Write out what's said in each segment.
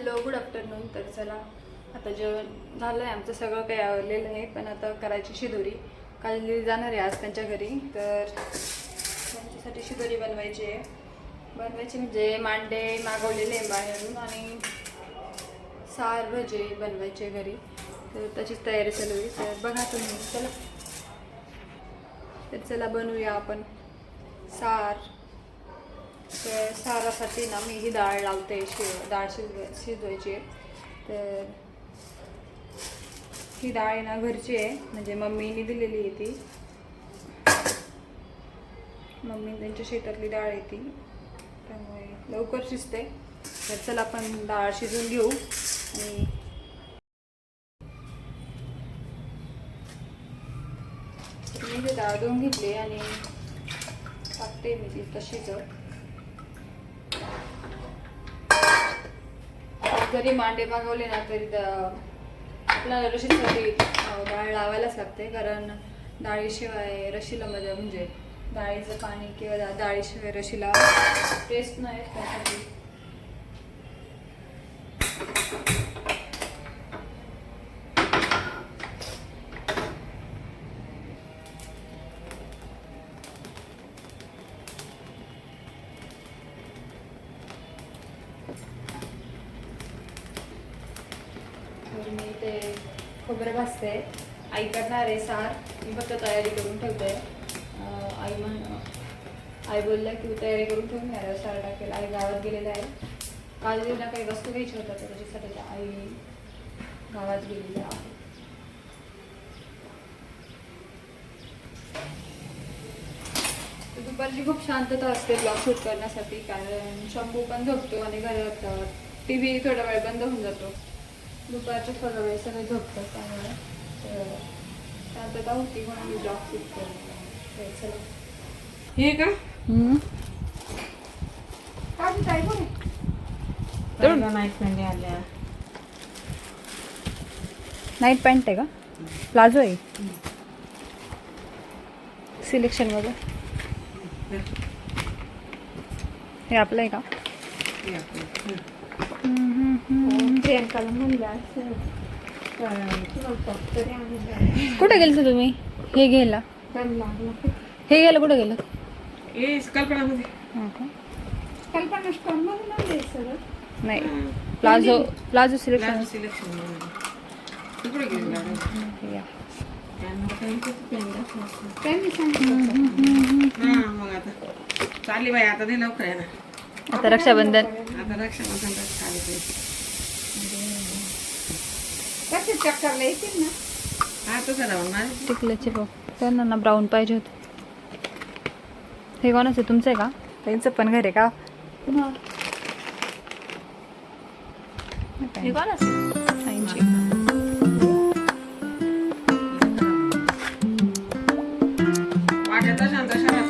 Hello good afternoon. तर चला आता जेवण झालं आहे आमचं, सगळं काही आवडलेलं आहे, पण आता करायची शिदोरी. काल जाणार आहे आज त्यांच्या घरी, तर त्यांच्यासाठी शिदोरी बनवायची आहे. म्हणजे मांडे मागवलेले आहे बाहेरून आणि सार भजे बनवायचे घरी, तर त्याचीच तयारी चालू आहे. तर बघा तुम्ही, चला तर चला बनवूया आपण सार. तर सारासाठी ना मी ही डाळ लावते, डाळ शिजवायची आहे. तर ही डाळ आहे ना घरची आहे, म्हणजे मम्मीने दिलेली आहे ती. मम्मी त्यांच्या शेतातली डाळ आहे ती, त्यामुळे लवकर शिजते. तर चला आपण डाळ शिजवून घेऊ. आणि मी ते डाळ धुवून घेतली आणि टाकते मी ती तशीच. जरी मांडे मागवले ना तरी आपल्याला रशीसाठी डाळ लावायलाच लागते, कारण डाळीशिवाय रशीला म्हणजे डाळीचं पाणी किंवा डाळीशिवाय रशीला टेस्ट नाही त्यासाठी. तर मी ते खोबरं भाजते. आई करणार आहे सार, मी फक्त तयारी करून ठेवते. आई बोलल्या की तयारी करून ठेवून घ्या, सार टाकेल. आई गावात गेलेला आहे. काल ना काही वस्तू घ्यायची होत्या, तर त्याच्यासाठी आई गावात गेलेली आहे. दुपारची खूप शांतता असते ब्लॉग शूट करण्यासाठी, कारण शंभू पण झोपतो आणि घरात टी व्ही थोडा वेळ बंद होऊन जातो. दुपारच्या थोडा वेळ सगळे झोपतात, त्यामुळे शांतता होती म्हणून मी ब्लॉग शूट करते. चला हे का नाईट पॅन्ट आहे का, प्लाझो आहे सिलेक्शन मध्ये. हे आपलं आहे का? प्रियंकाला म्हणलं कुठे गेलं तुम्ही हे घ्यायला? हे घ्यायला कुठे गेलं? कल्पना स्टोन मध्ये नाही, प्लाझो सिलेक्शन. मग आता चालली बाई, आता नाही लवकर आहे ना, आता रक्षाबंधन. आता रक्षाबंधन चालू कसे चक्करला येतील ना. हा तसं राहून ना. टिकल्याचे भाऊ त्यांना ना ब्राऊन पाहिजे होते. हे कोणाचं, तुमचं आहे का? त्यांचं पण घर आहे का? हे कोणाचं? आईंची. वाट्याचा शांत शहरात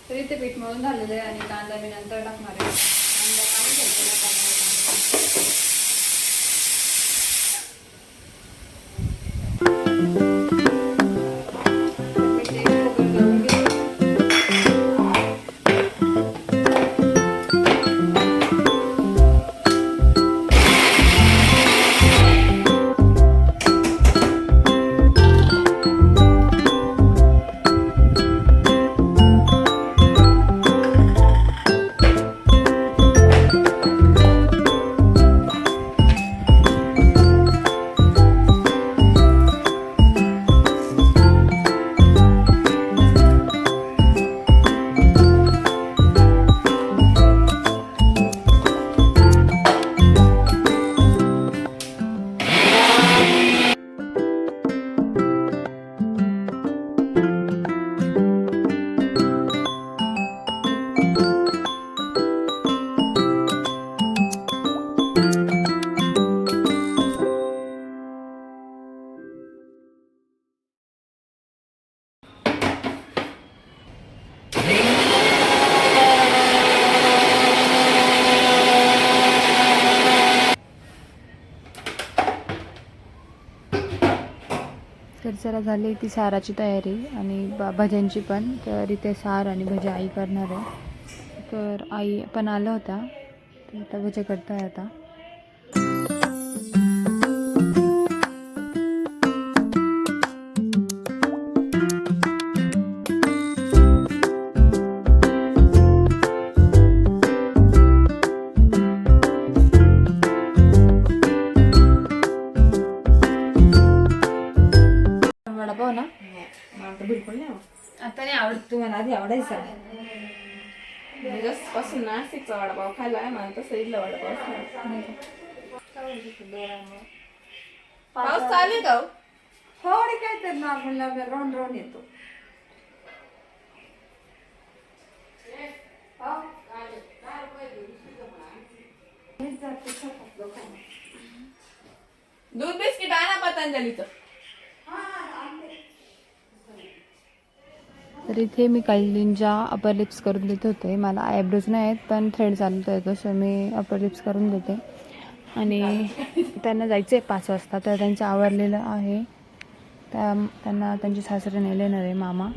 तर इथे पीठ मळून झालेलं आहे आणि कांदा मी नंतर टाकणार आहे. कांदा काढून घ्यायचा कांदा. चला झाली ती साराची तयारी आणि भज्यांची पण. तर इथे सार आणि भज्या आई करणार आहे. तर आई पण आलं होता, तर आता भज्या करताय आता. वडापाव ना मला तर बिलकुल नाही आवडत. आता नाही आवडत, तुम्हाला आधी आवडायचा. मी जसपासून नाशिकचा वडापाव खायला आहे मला तसं इथला वडापाव पाऊस चालू आहे का हो? थोडी काय तर नॉर्मल राऊंड राऊंड येतो. दूध बिस्किट आहे ना पतंजलीचं. तर इथे मी कालींच्या अपर लिप्स करून देत होते. मला आयब्रोज नाही आहेत पण थ्रेड चालवता येतो, सो मी अपर लिप्स करून देते. आणि त्यांना जायचं आहे 5 वाजता, तर त्यांचं आवरलेलं आहे. त्यांना त्यांचे सासरे नेले येणार आहे मामा.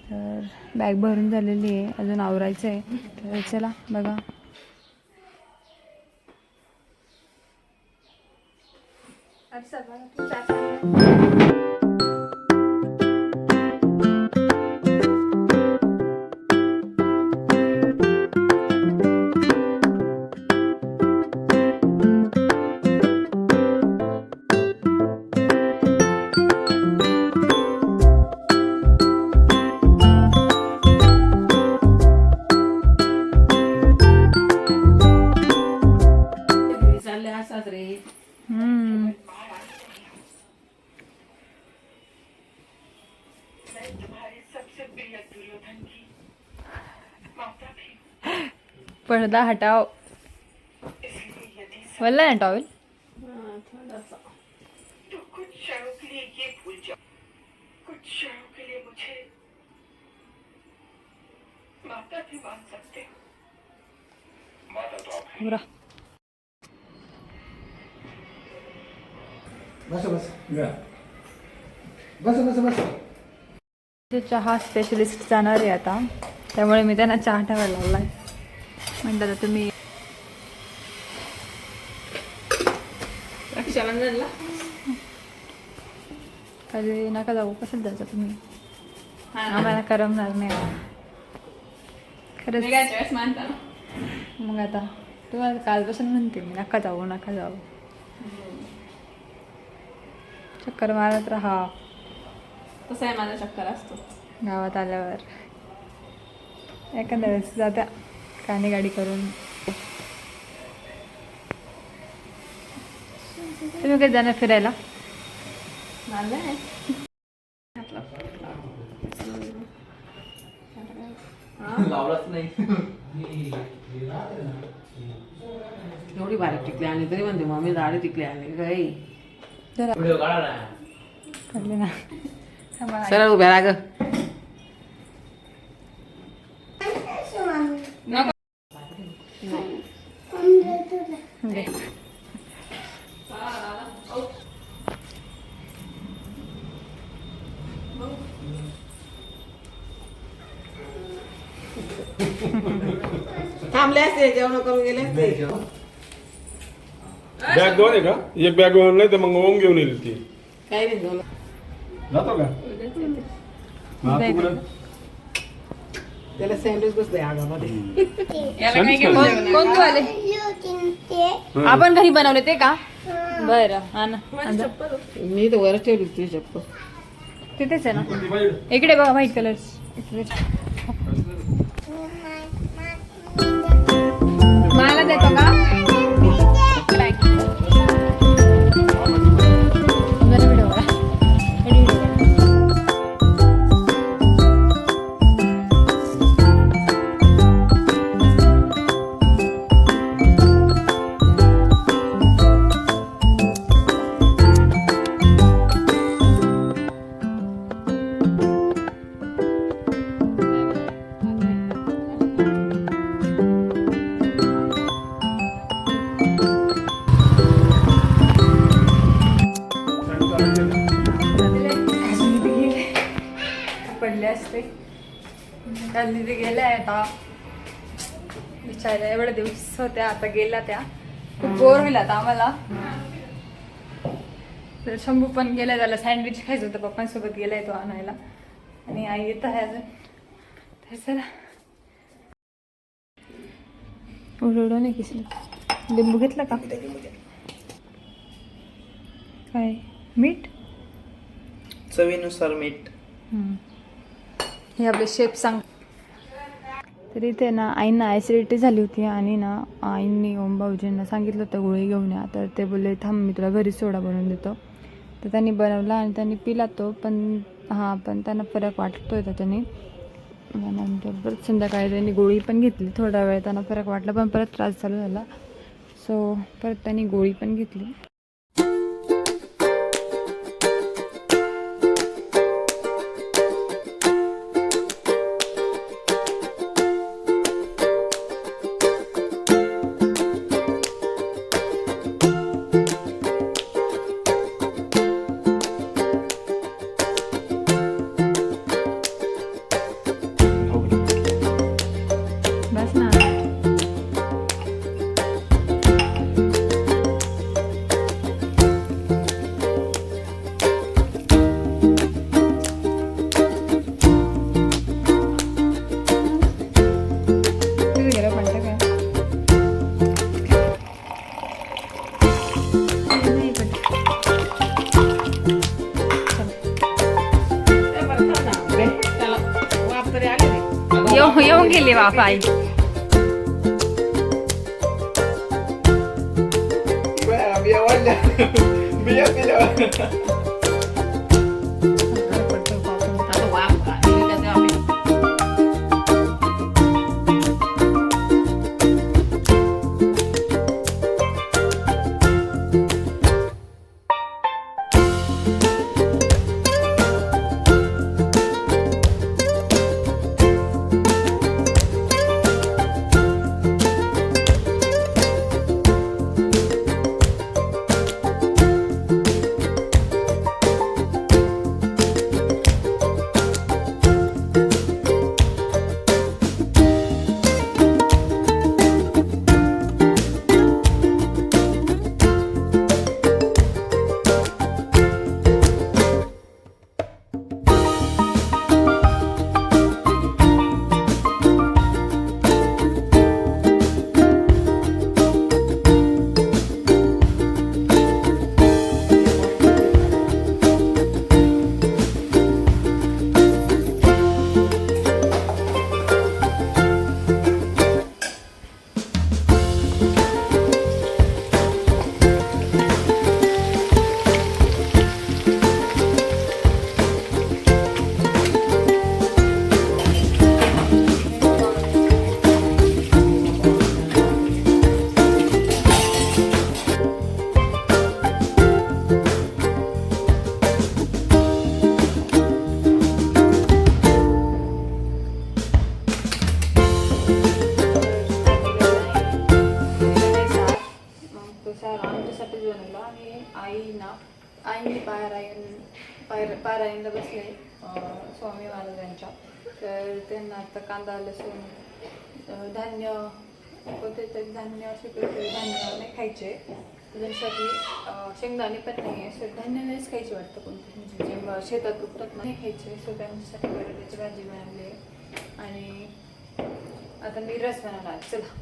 तर बॅग भरून झालेली आहे, अजून आवरायचं आहे. तर चला बघा. चालले असाच रे. पडदा हटाओ. वल्ला है टॉवेल. थोडासा तो कुछ क्षणों के लिए ये भूल जाओ, कुछ क्षणों के लिए मुझे माता भी मान सकते हो. माता तो आप हैं. बुरा बस बस बस बस बस. ते चहा स्पेशलिस्ट जाणार आहे आता, त्यामुळे मी त्यांना चहा ठेवायला लागला. म्हटलं तर तुम्ही रक्षाबंधनला कधी नका जाऊ. कसं जायचं तुम्ही, आम्हाला करमणार नाही खरंच. वेळेस मानता ना. मग आता तुम्हाला कालपासून म्हणते मी नका जाऊ नका जाऊ. चक्कर मारत राहा तसं आहे माझा चक्कर असतो. गावात आल्यावर. एखाद्या वेळेस जात्या काने गाडी करून. तुम्ही कधी जाणार फिरायला? नाही लावलाच नाही. एवढी बारीक टिकली आणि तरी म्हणते मम्मी दाढी टिकली आणि काही जरा व्हिडिओ काढा ना. काढले ना. थांबा. सरळ उभ्या राग. दे. थांबले असते जेवण करून गेले असते. बॅग दोन आहे का? एक बॅग नाही तर मग ओम घेऊन येईल ती. काही नाही दोन. जातो का? हा, तू कुठं? त्याला सँडविच बसले आगामध्ये. कोण तू आले? आपण घरी बनवले ते का? बरं हा ना. मी तर वरच ठेवली तुझी चप्पल. तिथेच आहे ना. कोणती बाईड? इकडे बघा व्हाईट कलर. मला देतो का? जरा व्हिडिओ बघा. काल तिथे गेल्या आता विचारलं एवढे दिवस होत्या आता गेल्या त्या खूप बोर होईल आता आम्हाला. तर शंभू पण गेलाय त्याला सँडविच खायचं होतं पप्पांसोबत गेलाय तो आणायला आणि आई येत आहे अजून. तर चला उडवडो नाही किसलं. लिंबू घेतला का काय मीठ चवीनुसार मीठ. हे आपले शेफ सांग. तर इथे ना आईंना ॲसिडिटी झाली होती आणि ना आईंनी ओम भाऊजींना सांगितलं होतं गोळी घेऊन या. तर ते बोलले थांब मी तुला घरी सोडा बनवून देतो. तर त्यांनी बनवला आणि त्यांनी पिला तो पण पण त्यांना फरक वाटतोय त्याच्याने. नंतर परत संध्याकाळी त्यांनी गोळी पण घेतली. थोडा वेळ त्यांना फरक वाटला पण परत त्रास चालू झाला. सो परत त्यांनी गोळी पण घेतली. बस ना तिथे गेलं म्हणतं काय नाही पण त्याला वाफ तरी आले रे. येऊन गेली बापा आई. बिया वाढल्या बिया पिल्या. आता वाफ आली का तेव्हा मी- आमच्यासाठीच बनवला आणि आईने पारायणला बसले स्वामी महाराजांच्या. तर त्यांना आता कांदा लसूण धान्य कोणते तरी धान्य असे काहीतरी धान्य नाही खायचे. त्यांच्यासाठी शेंगदाणे पण नाही आहे. सो धान्य नाहीच खायचे वाटतं कोणते जे शेतात उगतात नाही खायचे. सो त्यांच्यासाठी बटाट्याची भाजी बनवली आहे आणि आता मी रस बनवला आहे. चला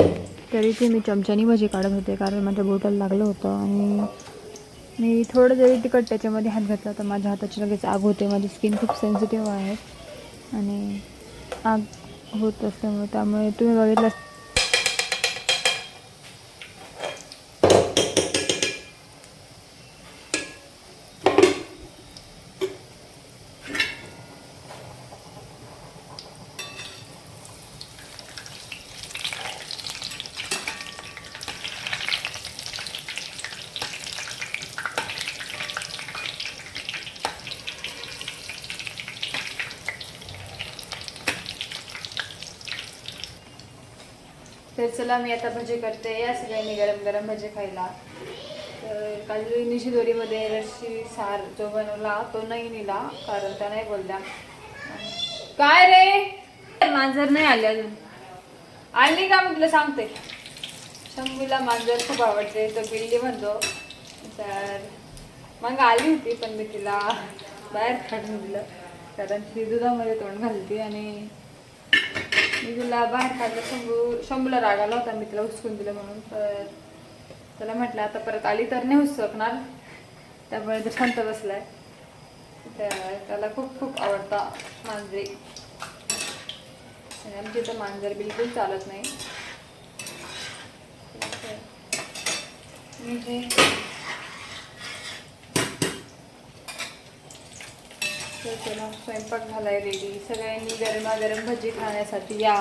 तरी ते मी चमच्यानी भजी काढत होते कारण माझ्या बोटाला लागलं होतं आणि मी थोडं जरी तिखट त्याच्यामध्ये हात घातला तर माझ्या हाताची लगेच आग होते. माझी स्किन खूप सेन्सिटिव्ह आहे आणि आग होत असल्यामुळे त्यामुळे तुम्ही बघितलं तर चला मी आता भजी करते. या सगळ्यांनी गरम गरम भजी खायला. तर काल शिदोरीमध्ये रशी सार जो बनवला तो नाही नेला कारण त्या नाही बोलल्या. काय रे मांजर नाही आले अजून. आली का मी तुला सांगते. शंभूला मांजर खूप आवडते तो बिल्ली म्हणतो. तर मग आली होती पण मी तिला बाहेर काढून दिलं कारण ती दुधामध्ये तोंड घालते आणि मी तिला बाहेर काढलं. शंभूला राग आला होता मी तिला हुसकून दिलं म्हणून. तर त्याला म्हटलं आता परत आली तर नाही हुसकणार त्यामुळे तो शांत बसलाय. त्याला खूप खूप आवडता मांजरी आणि आमची तर मांजर बिलकुल चालत नाही. मी हे तर चला स्वयंपाक झालाय रेडी. सगळ्यांनी गरमागरम भजी खाण्यासाठी या.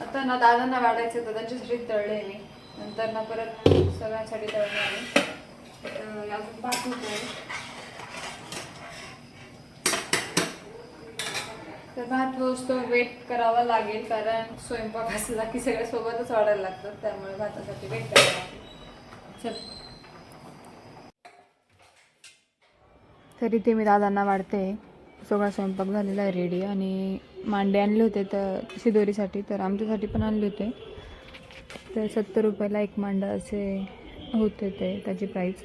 आता ना दादांना वाढायचं तर त्यांच्यासाठी तळले मी. नंतर ना परत सगळ्यांसाठी तळले आणि अजून भात होतो. तर भात होतो वेट करावा लागेल कारण स्वयंपाक असला की सगळ्या सोबतच वाढायला लागतात त्यामुळे भातासाठी वेट करावं लागेल. चल तरी ते मी दादांना वाढते. सगळा स्वयंपाक झालेला आहे रेडी आणि मांडे आणले होते तर शिदोरीसाठी तर आमच्यासाठी पण आणले होते. तर 70 रुपयाला एक मांडा असे होते ते त्याची प्राईस.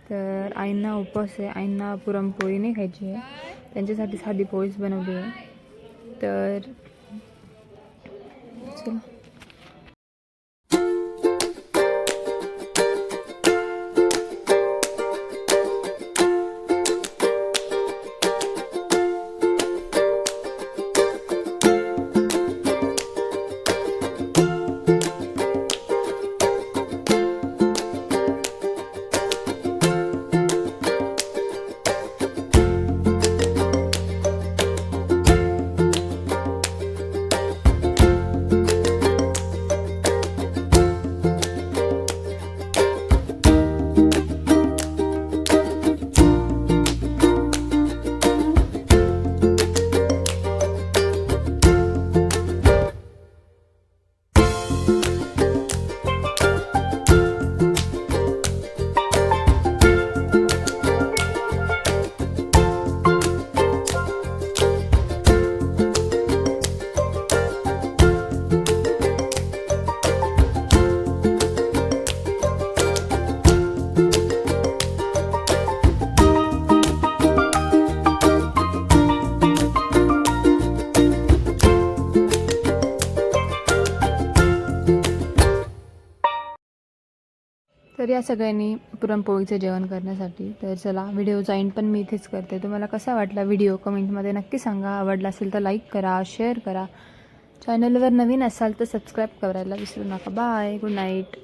तर आईंना उपवास आहे. आईंना पुरणपोळी नाही खायची आहे त्यांच्यासाठी साधी पोळीच बनवली आहे. तर चला तर या सगळ्यांनी पुरणपोळीचं जेवण करण्यासाठी. तर चला व्हिडिओचा एंड पण मी इथेच करते. तुम्हाला कसा वाटला व्हिडिओ कमेंटमध्ये नक्की सांगा. आवडला असेल तर लाईक करा, शेअर करा. चॅनलवर नवीन असाल तर सबस्क्राईब करायला विसरू नका. Bye, good night.